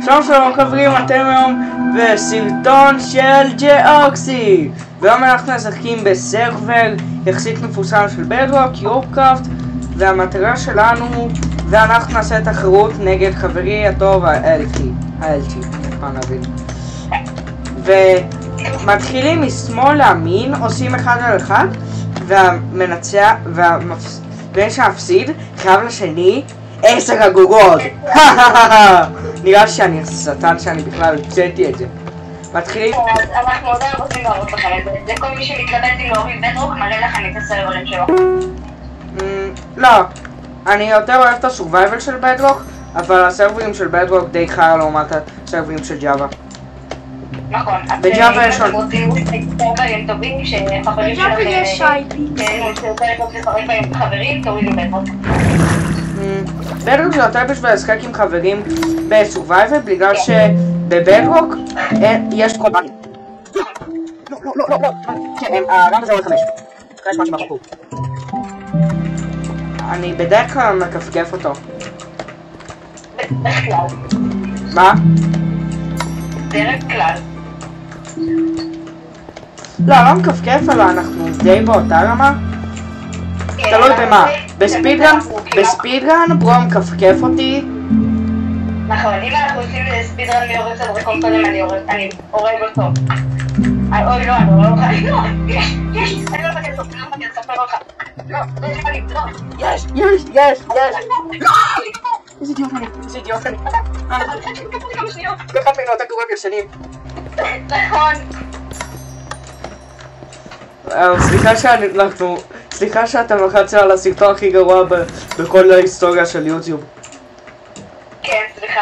שלום חברים, אתם היום בסרטון של ג'אוקסי, והיום אנחנו משחקים בסרבר יחסית מפורסם של בדרוק, יורקראפט, והמטרה שלנו, ואנחנו נעשה תחרות נגד חברי הטוב האלטי, ומתחילים משמאל לימין, עושים 1 על 1, והמנצח, והבן שמפסיד חייב לשני 10 אגורות. נראה שאני שטן שאני בכלל הוצאתי את זה. מתחילים. אז אנחנו עדיין רוצים להראות לכם את זה. זה כל מי שמתלבט עם להוריד בדרוק מראה לכם את הסרברים שלו. לא, אני יותר אוהב את הסורווייבל של בדרוק, אבל הסרברים של בדרוק די חר לעומת הסרברים של ג'אווה. נכון, אז בג'אווה יש אתם רוצים סרברים טובים שחברים שלכם חברים, תורידו בדרוק. בדרוק זה יותר בשביל לשחק עם חברים בסורווייבל, בגלל שבבדרוק יש כל באגים. לא, כן, הרם הזה עוד 5. יש משהו בחור. אני בדרך כלל מקפקף אותו. בדרך כלל. מה? בדרך כלל. לא מקפקף, אבל אנחנו די באותה רמה. תלוי במה. בספידרן ברום מקפקף אותי. נכון, אם אנחנו עושים ספידרן אני הורג את הדרקון קודם, אני הורג אותו. אוי לא, אני הורג אותך. יש, אני לא מפקד אותו, אני לא מפקד, ספר אותך. לא, לא יש לי, לא. יש. איזה אידיוט אני. ככה פינו אתה קוראים ישנים. נכון. סליחה שאתה לחצת על הסרטון הכי גרוע בכל ההיסטוריה של יוטיוב. כן, סליחה.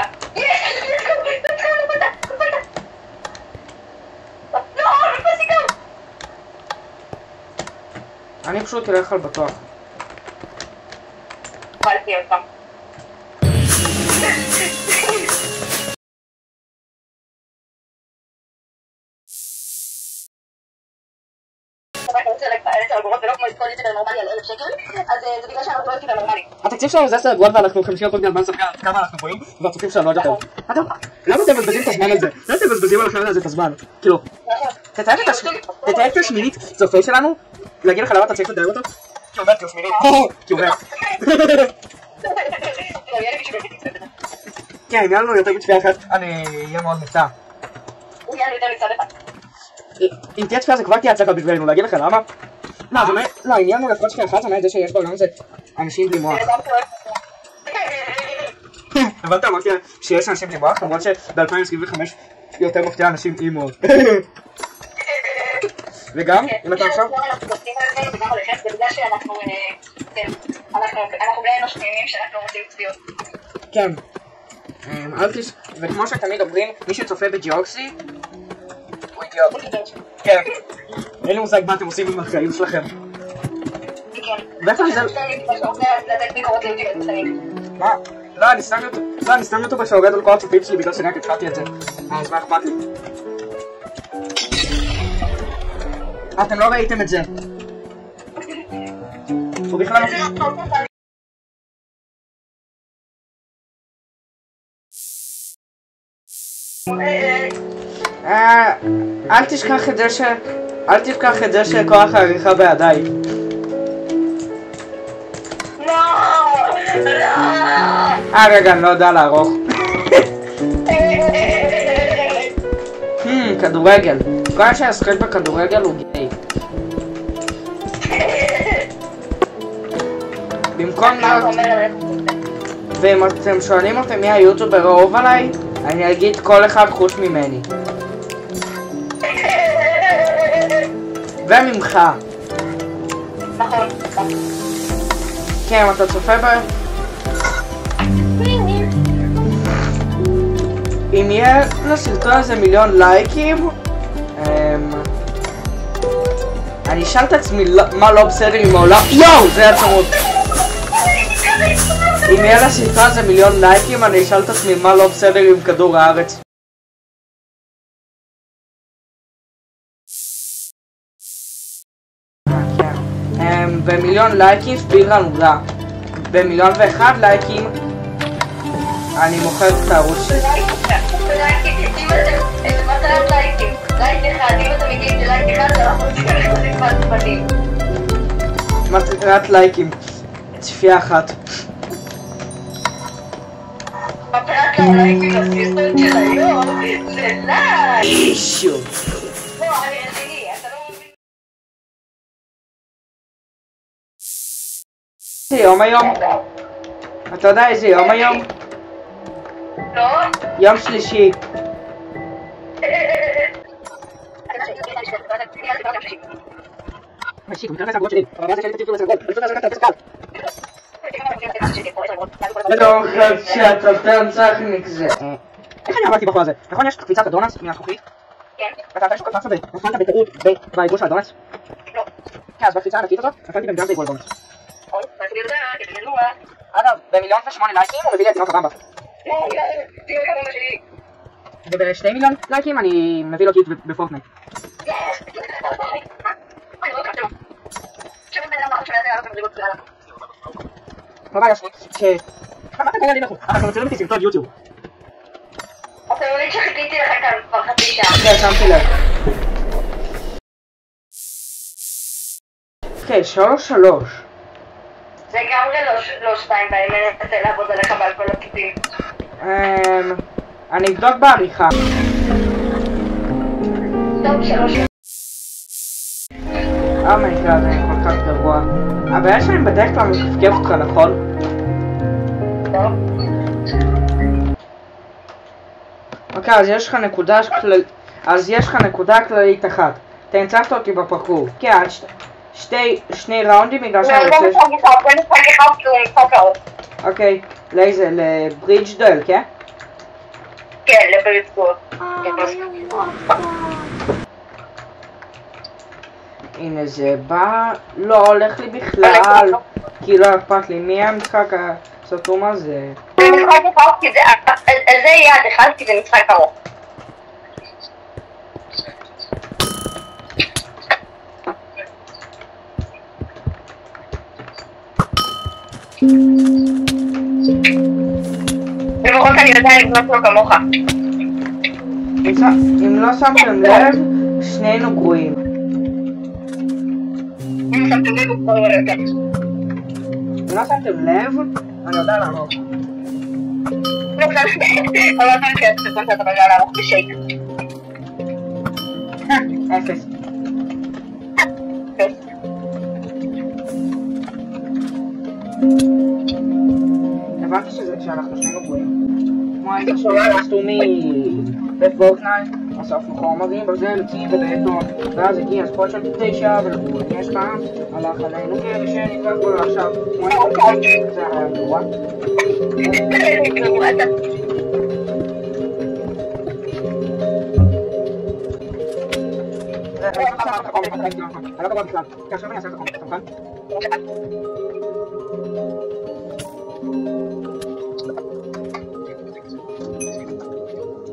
אני פשוט אלך על בטוח. קבלתי אותם. התקציב שלנו זה 10 אגורות ואנחנו 50 עוד מהזמן שחקן כמה אנחנו רואים והצופים שלנו לא יותר. למה אתם מבזבזים את הזמן הזה? למה אתם מבזבזים על החלק הזה את הזמן? כאילו, תתאר את השמינית צופה שלנו, להגיד לך למה אתה צריך לדאג אותו? כי הוא מת, כי הוא שמינית. כי הוא מת. כן, אם יהיה לנו יותר מצפייה אחת, אני אהיה מאוד מצע. הוא יהיה יותר מצד אחד. אם תהיה צפייה זה כבר תהיה הצלחה בשבילנו, להגיד לך למה? לא, עניין לנו לפחות שפייה אחת, זה זה שיש בעולם הזה אנשים בלי מוח. הבנת? אמרתי שיש אנשים בלי מוח, למרות שב-2025 יותר מפתיע אנשים עם מוח. וגם, אם אתה עכשיו... אנחנו עושים על זה, וגם עליכם, זה בגלל שאנחנו בני אנוש תמימים שאנחנו רוצים צפיות. כן. וכמו שתמיד אומרים, מי שצופה בג'אוקסי הוא אידיוט. כן. אין לי מושג מה אתם עושים עם החיים שלכם. ואיפה זה... מה? לא, אני סתם יוטיובר שהורד על כל הצופים שלי בגלל שרק התחלתי את זה. אז מה אכפת לי? אתם לא ראיתם את זה. הוא בכלל... אל תשכח את זה שכוח העריכה בידיי. רגע, אני לא יודע לערוך. כדורגל. כל מי שישחק בכדורגל הוא גיי. במקום ואם אתם שואלים אותי מי היוטיובר האהוב עליי, אני אגיד כל אחד חוץ ממני. וממך. נכון. כן, אתה צופה ב... אם יהיה לסרטון הזה 1,000,000 לייקים, אני אשאל את עצמי מה לא בסדר עם העולם. יואו! זה היה צמוד. אם יהיה לסרטון הזה 1,000,000 לייקים, אני אשאל את עצמי מה לא בסדר עם כדור הארץ. ב1,000,000 לייקים ספידרן הוגרע. ב1,001,000 לייקים אני מוכר את הערוץ שלי. מטרת לייקים, לייק אחד, אם אתם מגיעים ללייק אחד, אנחנו צריכים לחזק מעצבנים. מטרת לייקים, צפייה אחת. מטרת לייקים לסרטון של היום, זה לייק! אישו! לא, אני רציני, אתה לא מבין. איזה יום היום? אתה יודע איזה יום היום? לא? יום שלישי. לא חושב שאתה פרצחניק זה. איך אני עברתי בחור הזה? נכון יש קפיצת אדונס מהזכוכית? כן. ואתה יודע שקפצת ונפלת בטעות בעיגול של אדונס? לא. כן, אז בקפיצה הענקית הזאת נפלתי גם בעיגול אדונס. אוי, אני יודע, כי תגנוע. אגב, ב1,008,000 לייקים הוא מביא לי את תינוק הבמבה. תראו כמה שלי. וב2 מיליון לייקים אני מביא לו קיט בפורטנייט. רבה ישמי, מה אתה קורא לי לחוץ? אנחנו מצלמים אותי סרטון יוטיוב. אתה מבין שחיכיתי לך כאן כבר חצי שעה. כן, שמתי לב. אוקיי, 3-3. זה לגמרי לא 2, ואני מנסה לעבוד עליך בעל כל הקיטים. אני אבדוק בעריכה. טוב, 3. המקרה הזה כל כך גרוע. הבעיה שאני בדרך כלל מקפקף אותך, נכון? טוב. אוקיי, אז יש לך נקודה כללית אחת. אתה ניצחת אותי בפרקור. כן, שני ראונדים בגלל שאני רוצה... זה משחק אחד כי הוא משחק ארוך. אוקיי, לאיזה? לברידג' דואל, כן? כן, לברידג' דואל. הנה זה בא... לא הולך לי בכלל. כי לא אכפת לי. מי המשחק הסתום הזה? זה משחק אחד כי זה יעד אחד כי זה משחק ארוך. לפחות אני יודע לקנות לו כמוך. אם לא שמתם לב, שנינו גרועים. אם שמתם לב הוא כבר יותר. אם לא שמתם לב, אני יודע לערוך. לא חושב שאתה יודע לערוך בשייק. 0. הבנתי שאנחנו שנינו גרועים. כמו הייתה שעשו בפורטנייט, אספנו חומרים בזלקים ובעטון, ואז הגיע ספוט של 9 ולפני פעם הלך עלינו גרשן נדבק בו עכשיו כמו זה היה גרוע. אני לא גרוע בכלל, כי עכשיו אני אעשה את החומר, נכון?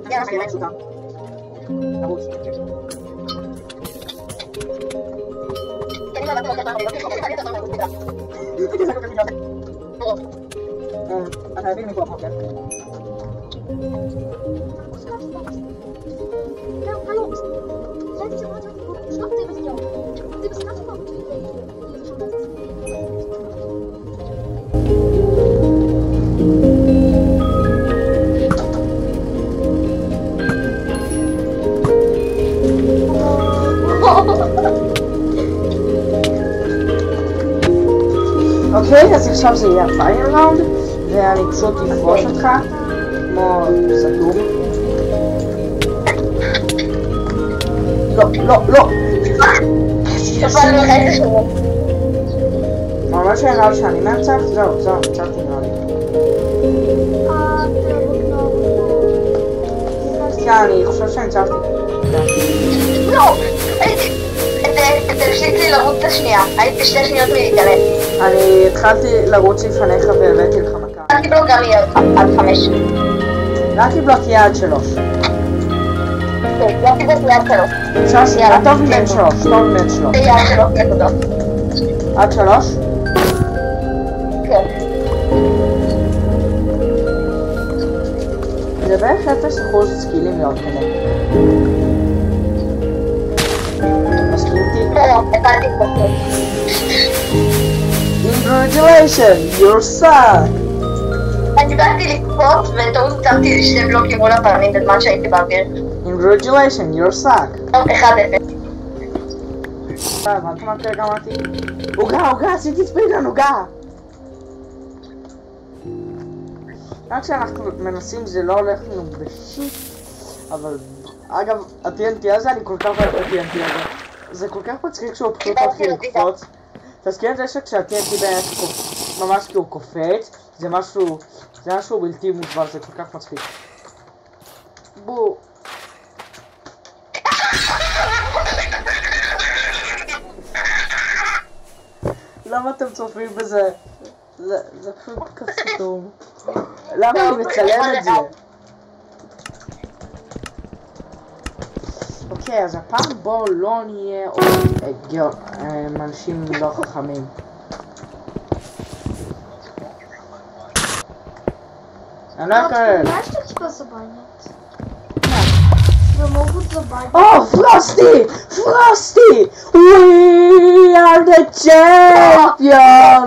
אני אעשה אותה. נרוץ. אתה מבין מפה פה, כן? אוקיי, אז עכשיו זה יהיה הפיינל ראונד, ואני פשוט אפרוש אותך, כמו סתום. לא! ממש נראה לי שאני מנצח? זהו, ניצחתי נראה לי. כן, אני חושב שניצחתי. לא! תפסיק לי לרוץ את השנייה, הייתי 2 שניות מלהתעלם. אני התחלתי לרוץ לפניך והבאתי לך מכה. אל תבלוק גם יהיה עד 5. לא תבלוק יהיה עד 3. כן, לא תבלוק יהיה עד 3. טוב בין 3, טוב בין 3. זה יהיה עד 3 נקודות. עד 3? כן. זה בערך 0% סקילים להיות כנראה. מסכים איתי? הבנתי פה. Congratulations, you're suck! אני באתי לקפוץ וטעות שמתי לי 2 בלוקים מול הפעמים בזמן שהייתי באוויר. Congratulations, you're suck! 1-0. הבנת מה כרגע אמרתי? עוגה, עשיתי ספידרן, עוגה! רק כשאנחנו מנסים זה לא הולך לנו בשיט, אבל אגב, ה-TNT הזה, אני כל כך אוהב את ה-TNT הזה. זה כל כך מצחיק שהוא פשוט מתחיל לקפוץ. תזכיר את זה שכשה-TNT באמת ממש כאילו קופץ, זה משהו בלתי מוסבר, זה כל כך מצחיק. בואו. למה אתם צופים בזה? זה פשוט כסתום. למה אני מצלם את זה? אוקיי, אז הפעם בואו לא נהיה אנשים לא חכמים. אני לא אקרא. Знаешь, что тебя забанят? Тебя могут забанить. Oh, Frosty! We are the champion,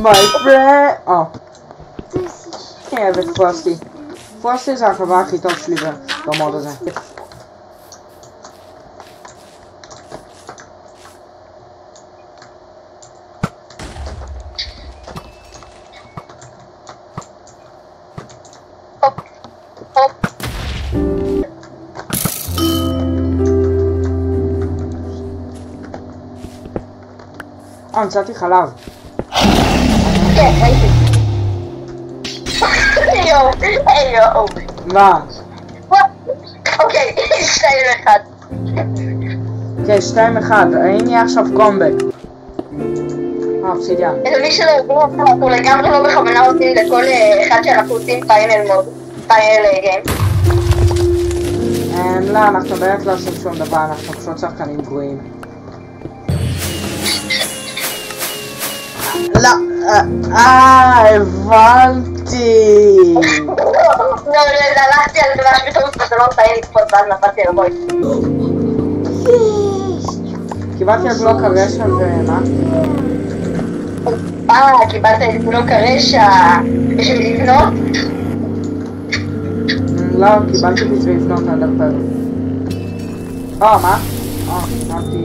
my friend. Oh, אני אוהב את פרוסטי. פרוסטי זה החבר הכי טוב שלי במוד הזה. מצאתי חלב. כן, ראיתי. יואו. מה? אוקיי, 2-1. כן, 2-1. הנה עכשיו קומבק. אובסידיאן. למי שלא יודעים, אנחנו לגמרי לא בכוונה עושים לכל אחד שאנחנו עושים פיינל מוד. פיינל גיים. לא, אנחנו באמת לא עושים שום דבר, אנחנו פשוט שחקנים גרועים. לא, הבנתי. לא, הלכתי על דבש בטעות וזה לא מסיים לקפוץ ואז נפלתי לבוי. קיבלתי על בלוק הרשע ומה? קיבלת את בלוק הרשע בשביל לבנות? לא, קיבלתי בשביל לבנות אנדרפר. מה? אמרתי...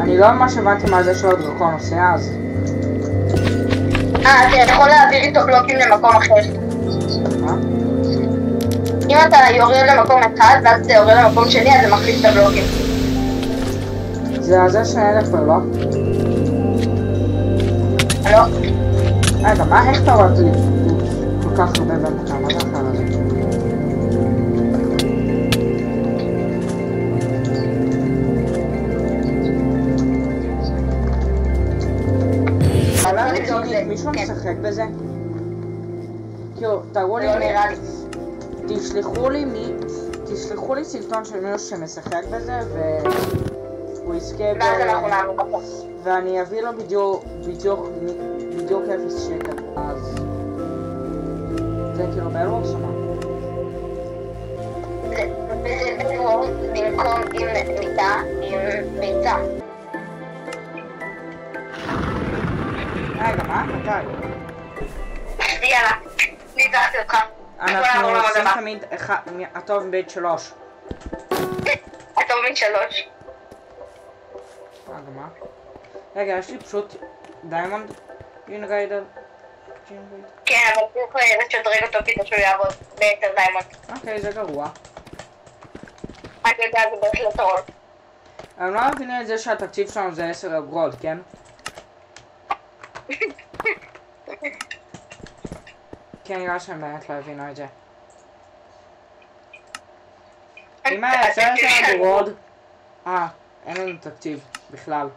אני לא ממש הבנתי מה זה של הדרקון עושה אז. אתה יכול להעביר איתו בלוקים למקום אחר. מה? אם אתה יורד למקום אחד ואז אתה יורד למקום שני אז זה מחליף את הבלוקים. זה הזה שאנדרפר, לא? לא. רגע, מה? איך אתה רואה לי כל כך הרבה במקום? מה זה אחר הזה? מישהו משחק בזה? כאילו, תראו לי תשלחו לי סרטון של מישהו שמשחק בזה והוא יזכה ואני אביא לו בדיוק 0 שקל, אז זה כאילו באלוורס או מה? וזה באלוורס במקום עם מיטה, עם ביצה. רגע, מה? מתי? יאללה, ניצחתי אותך. אנחנו עושים תמיד הטוב מבית 3. הטוב מבית 3. רגע, מה? רגע, יש לי פשוט דיימונד ג'ינריידר. כן, אבל צריך לשדרג אותו כדי שהוא יעבוד ביתר דיימונד. אוקיי, זה גרוע. אני יודע, זה בהחלט רול. אני לא מבינים את זה שהתקציב שלנו זה 10 אגרות, כן? כן, נראה שהם באמת לא הבינו את זה. אם היה 10 אגרות... אין לנו תקציב בכלל.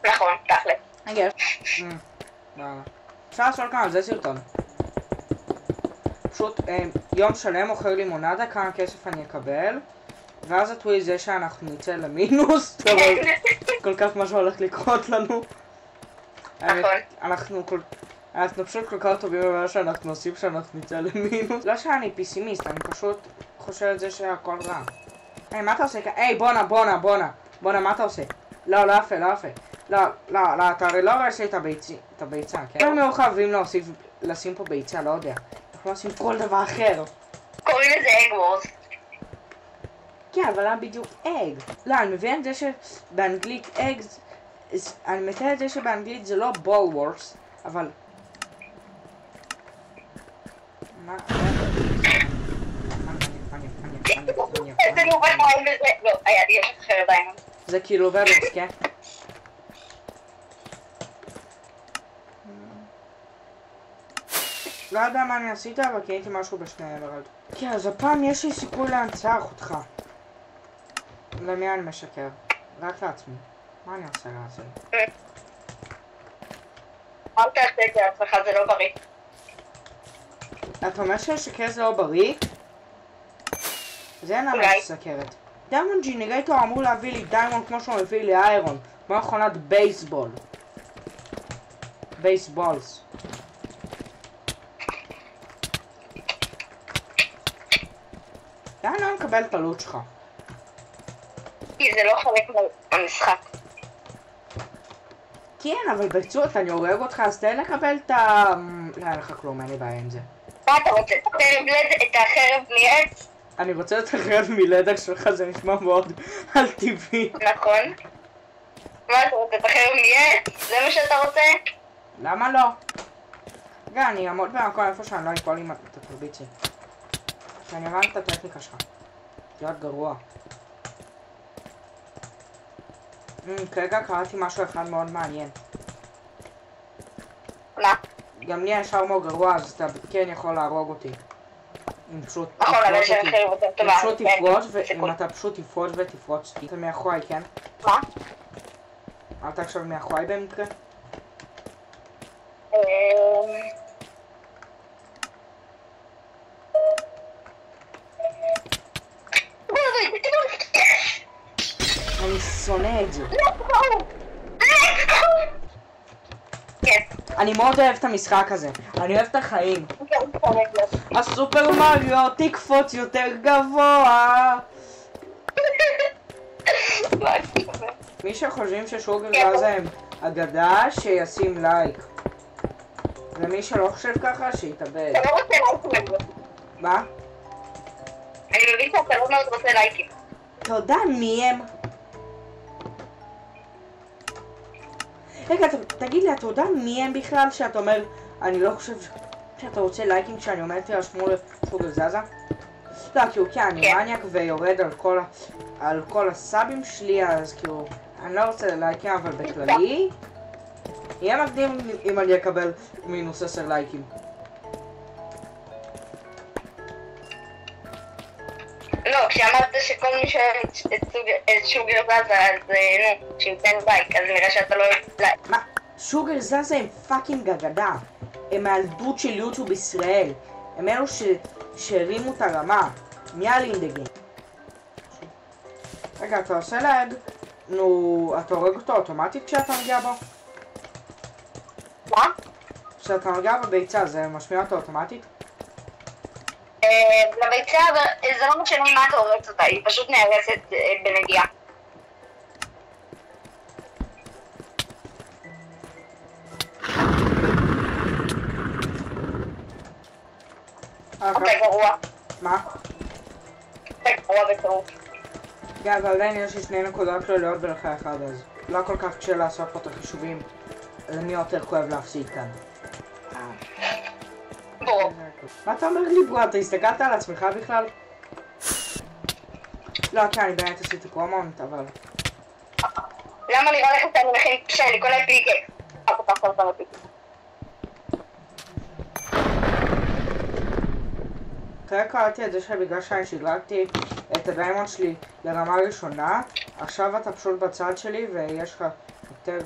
נכון, תכל'ס. רגע, אפשר לעשות כאן על זה סרטון. פשוט יום שלם מוכר לימונדה, כמה כסף אני אקבל, ואז הטוויז זה שאנחנו נצא למינוס, אבל כל כך משהו הולך לקרות לנו. אנחנו אנחנו פשוט כל כך טובים במה שאנחנו עושים שאנחנו נצא למינוס. לא שאני פיסימיסט, אני פשוט חושב את זה שהכל רע. היי, מה אתה עושה? היי, בונה, מה אתה עושה? לא, לא יפה. לא, אתה הרי לא רואה שלי את הביצה, כן? אנחנו לא חייבים לשים פה ביצה, לא יודע. אנחנו לא עושים כל דבר אחר. קוראים לזה אג וורס. כן, אבל למה בדיוק אג? לא, אני מבין את זה שבאנגלית אג... אני מתאר את זה שבאנגלית זה לא בול וורס, אבל... מה? זה לא קוראים לזה... לא, היה לי יש אחר עדיין. זה כאילו בדורס, כן? לא יודע מה אני עשית, אבל קניתי משהו בשני אמרלד. כן, אז הפעם יש לי סיכוי להנצח אותך. למי אני משקר? רק לעצמי. מה אני עושה לעצמי? אל תעשה את זה לעצמך, זה לא בריא. אתה אומר ששקר זה לא בריא? זה אין למה סכרת. דיימונד ג'נרטור אמור להביא לי דיימונד כמו שהוא מביא לי איירון. כמו מכונת בייסבול. בייסבולס. לאן לא מקבל את הלוט שלך? כי זה לא חלק מהמשחק. כן, אבל ברצות אני הורג אותך, אז תן לקבל את ה... לא, אין לך כלום, אין לי בעיה עם זה. מה אתה רוצה? את החרב מעץ? אני רוצה את החרב מלדר שלך, זה נשמע מאוד על טבעי. נכון. מה אתה רוצה? את החרב מעץ? זה מה שאתה רוצה? למה לא? רגע, אני אעמוד במקום איפה שאני לא אפול עם את התרביצי. כי אני הבנתי את הטכניקה שלך. זה להיות גרוע. כרגע קראתי משהו אחד מאוד מעניין. מה? גם לי יש ארמור גרוע, אז אתה כן יכול להרוג אותי. אם פשוט נכון, אבל שהחרב יותר טובה. אם אתה פשוט תפרוץ ותפרוץ אותי. אתה מאחוריי, כן? מה? אתה עכשיו מאחוריי במקרה? אני שונא את זה. אני מאוד אוהב את המשחק הזה. אני אוהב את החיים. הסופר מריו תקפוץ יותר גבוה. מי שחושבים ששוגר זה אגדה, שישים לייק. ומי שלא חושב ככה, שיתאבד. אתה לא רוצה לייקים. מה? אני מבין שאתה לא מאוד רוצה לייקים. אתה יודע מי הם? רגע, תגיד לי, אתה יודע מי הם בכלל שאתה אומר, אני לא חושב שאתה רוצה לייקים כשאני אומרת לי רשמו לשוגר זזה? לא, כאילו, כן, אני מניאק ויורד על כל הסאבים שלי, אז כאילו, אני לא רוצה לייקים, אבל בכללי, יהיה מקדים אם אני אקבל מינוס 10 לייקים. לא, כשאמרת שכל מי שאוהב את שוגר זזה, אז נו, שיתן לייק, אז נראה שאתה לא אוהב לייק. מה? שוגר זזה הם פאקינג אגדה. הם מהילדות של יוטיוב ישראל. הם אלו שהרימו את הרמה. מיאלינדגים. רגע, אתה עושה לאג? נו, אתה הורג אותו אוטומטית כשאתה מגיע בו? מה? כשאתה מגיע בביצה, זה משמיע אותו אוטומטית? לביצה, זה לא משנה מה אתה הורג אותה, היא פשוט נהרסת בנגיעה. אתה גרוע. מה? אתה גרוע בטעות. כן, אבל עדיין יש לי 2 נקודות כלליות ולך אחד, אז לא כל כך קשה לעשות פה את החישובים למי יותר כואב להפסיד כאן. בוא. מה אתה אומר לי בוא? אתה הסתכלת על עצמך בכלל? לא, כן, אני באמת עשיתי קומונט, אבל... למה נראה לך שאני מכין שאני קונה פיקק? אל תפתח אותה לפיקק. כרגע קראתי את זה שבגלל שאני שדרגתי את הדיימונד שלי לרמה ראשונה, עכשיו אתה פשוט בצד שלי ויש לך יותר...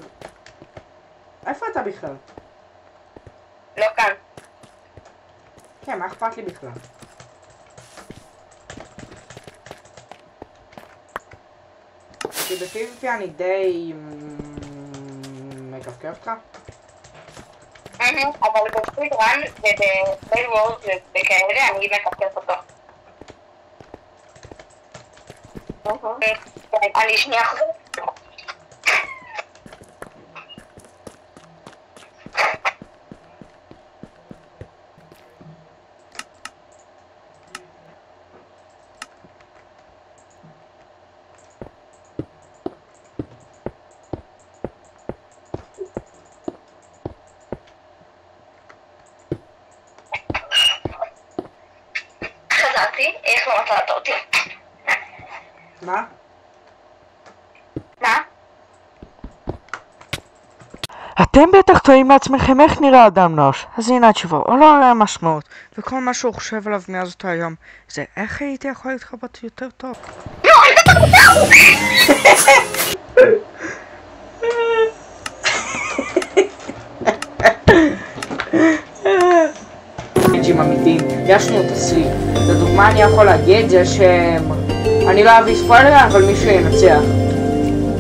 איפה אתה בכלל? לא כאן. כן, מה אכפת לי בכלל? כי ב-PvP אני די... מקפקר אותך? אבל בספידרן ובבייל וורד וכאלה אני מחפש אותו. אני שנייה אחזור. חזרתי, איך לא מצאת אותי? מה? מה? אתם בטח תוהים מעצמכם איך נראה אדם נוש, אז הנה התשובה, או לא הרי המשמעות, וכל מה שהוא חושב עליו מאז אותו היום, זה איך הייתי יכול להתחבט יותר טוב. צ'אלנג'ים אמיתיים, ישנו תסריט. לדוגמה אני יכול להגיד זה אני לא אביא ספוילר אבל מישהו ינצח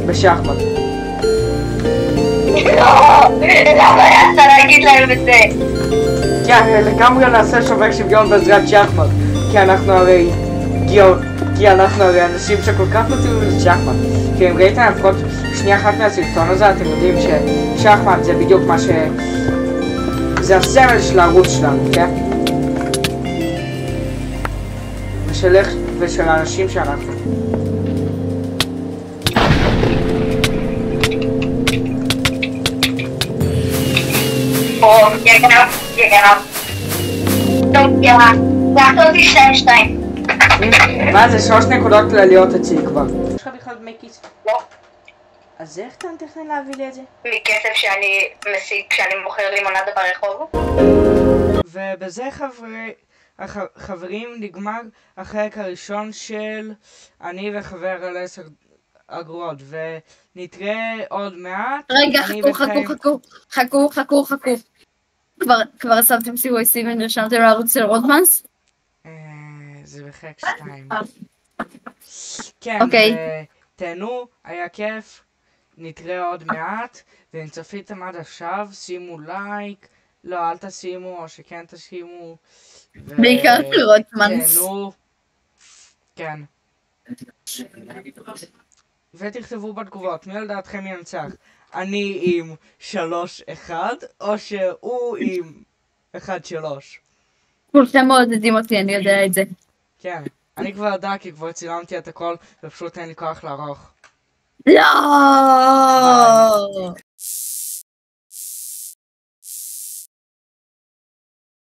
בשחמט. למה יצא להגיד להם את זה? כן, לגמרי נעשה שובר שוויון בעזרת שחמט, כי אנחנו הרי אנשים שכל כך נוטים לשחמט. כי אם ראיתם לפחות שנייה אחת מהסרטון הזה אתם יודעים ששחמט זה בדיוק מה זה הסמל של הערוץ שלנו, כן? ושל האנשים שאנחנו. יגנב. טוב, יאללה. לקחת אותי 2-2. מה זה 3 נקודות כלליות אצלי כבר. יש לך בכלל דמי כיס? לא. אז איך אתה מתכנן להביא לי את זה? מכסף שאני משיג כשאני מוכר לימונדה ברחוב. ובזה חברים נגמר החלק הראשון של אני וחבר על 10 אגורות, ונתראה עוד מעט. רגע, חכו. כבר שמתם CYC ונרשמתם לערוץ של רודמנס? זה בחלק 2. כן, אוקיי. תהנו, היה כיף, נתראה עוד מעט, ואם צפיתם עד עכשיו, שימו לייק, לא, אל תשימו, או שכן תשימו. בעיקר של רודמנס. תהנו, כן. ותכתבו בתגובות, מי לדעתכם ינצח? אני עם 3-1, או שהוא עם 1-3. כולכם מעודדים אותי, אני יודע את זה. כן, אני כבר יודע כי כבר צילמתי את הכל, ופשוט אין לי כוח לערוך. לא!